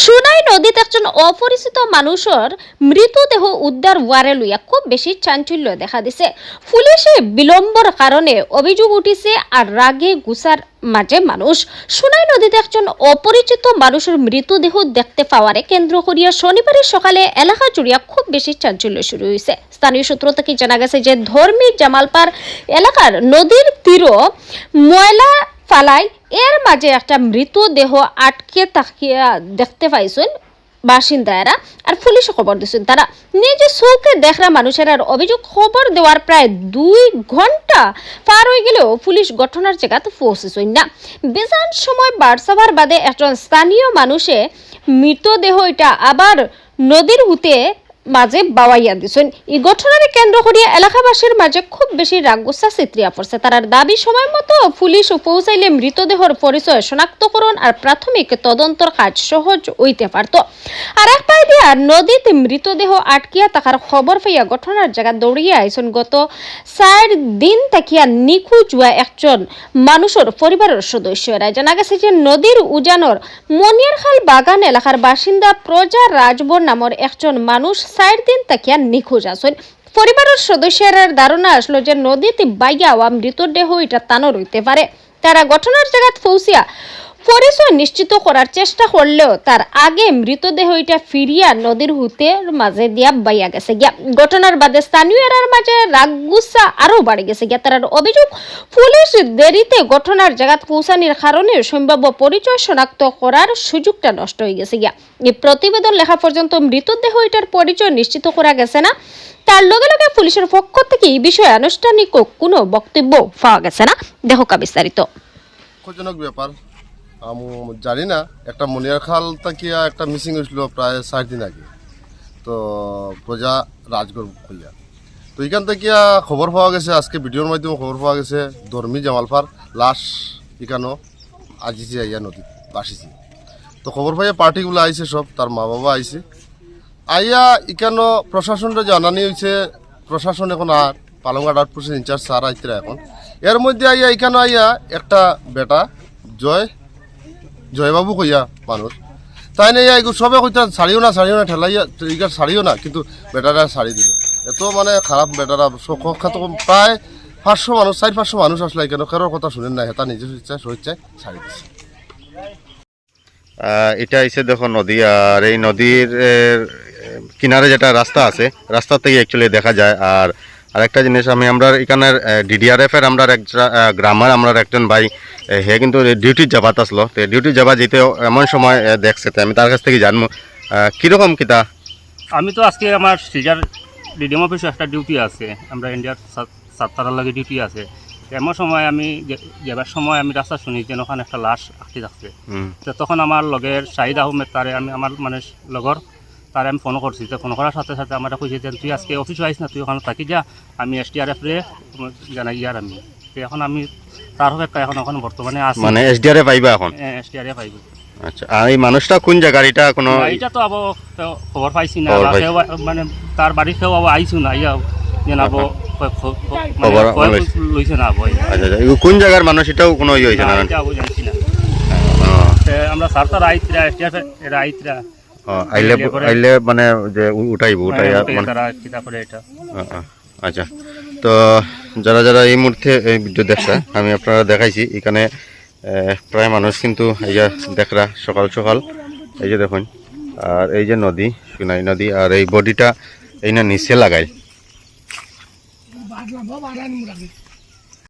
সোনাই নদীত একজন অপরিচিত মানুষের মৃতদেহ উদ্ধার হওয়ারে লইয়া খুব বেশি চাঞ্চল্য দেখা দিছে। পুলিশে বিলম্বর কারণে অভিযোগ উঠিছে আর রাগে গুসার মাঝে মানুষ। সোনাই নদীতে একজন অপরিচিত মানুষের মৃতদেহ দেখতে পাওয়ারে কেন্দ্র করিয়া শনিবার সকালে এলাকা জুড়িয়া খুব বেশি চাঞ্চল্য শুরু হয়েছে। স্থানীয় সূত্র থেকে জানা গেছে যে ধর্মী জামালপাড় এলাকার নদীর তীরও ময়লা ফালাই এর মাঝে একটা মৃতদেহ আটকে তাকিয়া দেখতে পাইছেন বাসিন্দারা আর পুলিশে খবর দিচ্ছেন। তারা নিজে চৌকে দেখরা মানুষের আর অভিযোগ খবর দেওয়ার প্রায় 2 ঘন্টা পার হয়ে গেলেও পুলিশ ঘটনার জায়গাতে পৌঁছেছেন না। বেজান সময় বাড়সাবার বাদে একজন স্থানীয় মানুষে মৃতদেহ এটা আবার নদীর হুতে মাঝে বাওয়াইয়া দিছেন। এই ঘটনার কেন্দ্র করিয়া এলাকাবাসীর মাঝে খুব বেশি রাগগুসা চিত্রিয়া পড়ছে। তার দাবি সময় মতো পুলিশ পৌঁছাইলে মৃতদেহর পরিচয় শনাক্তকরণ আর প্রাথমিক তদন্তর কাজ সহজ হইতে পারত। আর এক পাই দিয়া নদীতে মৃতদেহ আটকিয়া থাকার খবর পাইয়া ঘটনার জায়গা দৌড়িয়া আইসন গত 4 দিন থাকিয়া নিখোঁজ হওয়া একজন মানুষের পরিবারের সদস্যরা। জানা গেছে যে নদীর উজানোর মনিয়ারখাল বাগান এলাকার বাসিন্দা প্রজা রাজবর নামের একজন মানুষ 4 দিন থাকিয়া নিখোঁজ আছেন। পরিবারের সদস্যের ধারণা আসলো যে নদীতে বাইয়া হওয়া মৃতদেহ এটা তানোর হইতে পারে। তারা ঘটনার জায়গায় পৌঁছিয়া পরিচয় নিশ্চিত করার চেষ্টা করলেও তার আগে মৃতদেহ এটা ফিরিয়া নদীর হুতের মাঝে দিয়া বাইয়া গেছে গিয়া। ঘটনার বাদে স্থানীয়রার মাঝে রাগগুসা আরো বাড়ে গেছে গিয়া। তার অভিযোগ পুলিশ দেরিতে ঘটনার জায়গায় পৌঁছানোর কারণে সম্ভাব্য পরিচয় শনাক্ত করার সুযোগটা নষ্ট হয়ে গেছে গিয়া। এই প্রতিবেদন লেখা পর্যন্ত মৃতদেহ এটার পরিচয় নিশ্চিত করা গেছে না। তার লগে লগে পুলিশের পক্ষ থেকে এই বিষয়ে আনুষ্ঠানিক কোনো বক্তব্য পাওয়া গেছে না। দেখো বিস্তারিত। দুঃখজনক ব্যাপার, আমি জানি না। একটা মনিয়ারখাল তাকিয়া একটা মিসিং হয়েছিল প্রায় 4 দিন আগে, তো প্রজা রাজগড় হইয়া, তো এখান থেকে খবর পাওয়া গেছে, আজকে ভিডিওর মাধ্যমে খবর পাওয়া গেছে ধর্মী জামালপাড় লাশ এখানো আজিছি আইয়া নদী বাসিছি। তো খবর পাইয়া পার্টিগুলো আইছে, সব তার মা বাবা আইছে আইয়া এখানো প্রশাসনটা জানানি হয়েছে। প্রশাসন এখন আর পালংঘাট আউটপোস্টের ইনচার্জ স্যার আইতরা এখন এর মধ্যে আইয়া এখানে আইয়া একটা বেটা জয়বাবু কইয়া মানুষ তাই না সবে কইতা ছাড়িও না ঠেলাইয়া ইগার ছাড়িও না, কিন্তু বেটারা ছাড়ি দিল। এত মানে খারাপ বেটারা সখ্যাত প্রায় 500 মানুষ 400-500 মানুষ আসলে এখানে কারোর কথা শুনেন না, হেতা নিজের ইচ্ছা স্বেচ্ছায় ছাড়ি দিচ্ছে। এটা এসে দেখো নদী, আর এই নদীর কিনারে যেটা রাস্তা আছে, রাস্তা থেকে অ্যাকচুয়ালি দেখা যায়। আর আরেকটা জিনিস, আমরা এখানের ডিডিআরএফ এর আমরা গ্রামের আমরা একজন ভাই হে কিন্তু ডিউটি যাবাত আসলো, তো ডিউটি যাবা যেতে এমন সময় দেখছে, তো আমি তার কাছ থেকে জানবো কীরকম কিতা। আমি তো আজকে আমার সিজার ডিডিএম অফিসে একটা ডিউটি আছে, আমরা ইন্ডিয়ার 7টার লাগে ডিউটি আছে। এমন সময় আমি যাবার সময় আমি রাস্তা শুনি যেন ওখানে একটা লাশ আটকে থাকছে। তো তখন আমার লগের শাহিদ আহমেদ তারে আমি আমার মানে লগর তারে আমি ফোন করছি। তো ফোন করার সাথে সাথে আমরা কইছি যে তুই আজকে অফিসে আইস না, তুই ওখানে থাকি যা, আমি এসডিআরএফ রে জানাই ইয়ার আমি। তো এখন আমি তার অপেক্ষা এখন ওখানে বর্তমানে আছি। মানে এসডিআরএফ আইবা এখন? এসডিআরএফ আইব। আচ্ছা, আর এই মানুষটা কোন জায়গার? এটা কোনো এটা তো আবো খবর পাইছি না, মানে তার বাড়ি কেউ আবো আইছু না, ইয়া জানাবো লইছে না। আচ্ছা, কোন জায়গার মানুষ এটাও কোনো ইয়ে হয়েছে না? জানছি না আমরা স্যার তার আইতরা এসডিআরএফ এর আইতরা আইলে মানে যে উঠাইব এটা। আচ্ছা, তো যারা যারা এই মুহূর্তে এই ভিডিও দেখছে আমি আপনারা দেখাইছি, এখানে প্রায় মানুষ কিন্তু এই যে দেখরা সকাল সকাল এই যে দেখুন, আর এই যে নদী সোনাই নদী, আর এই বডিটা এই না নিচে লাগাই।